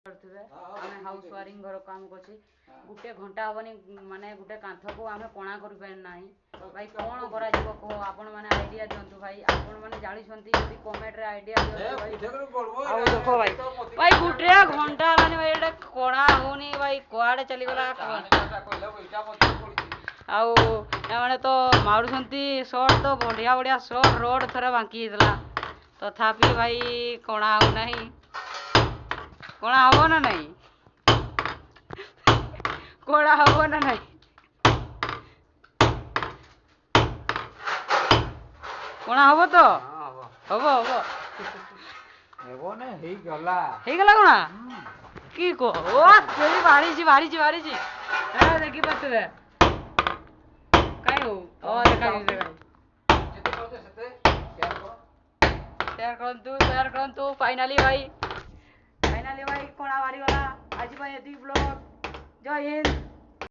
କରୁଥିବେ ଆମେ house wiring ଘର କାମ କରୁଛି ଗୋଟେ ଘଣ୍ଟା ହବନି ମାନେ ଗୋଟେ କାନ୍ଥକୁ ଆମେ କଣା କରିପାରି ନାହିଁ ଭାଇ କ'ଣ କରାଯିବ କୁହ ଆପଣମାନେ ଆଇଡ଼ିଆ ଦିଅନ୍ତୁ ଭାଇ ଆପଣମାନେ ଜାଣିଛନ୍ତି ଯଦି କମେଣ୍ଟରେ ଆଇଡ଼ିଆ ଦିଅନ୍ତୁ ଆଉ ଦେଖ ଭାଇ ଭାଇ ଗୋଟେ ଘଣ୍ଟା ହେଲାନି ଭାଇ ଏଇଟା କଣା ହଉନି ଭାଇ କୁଆଡ଼େ ଚାଲିଗଲା ଆଉ ଏମାନେ ତ ମାରୁଛନ୍ତି ସର୍ଟ ତ ବଢ଼ିଆ ବଢ଼ିଆ ସର୍ଟ ରୋଡ଼ ଥରେ ବାଙ୍କି ହେଇଥିଲା ତଥାପି ଭାଇ କଣା ହଉନାହିଁ କଣା ହବ ନା ନାହିଁ କଣା ହବ ନା ନାହିଁ କଣା ହବ ତ ହବ ହବ ହେଇଗଲା କଣା କି କହ ଓ ବାହାରିଛି ବାହାରିଛି ବାହାରିଛି ଦେଖିପାରୁଥିବେ କାଇଁ ହଉ ସେୟାର କରନ୍ତୁ ଫାଇନାଲି ଭାଇ କଣା ବାହାରିଗଲା ଆଜି ପାଇଁ ଏତିକି ବ୍ଲଗ ଜୟ ହିନ୍ଦ।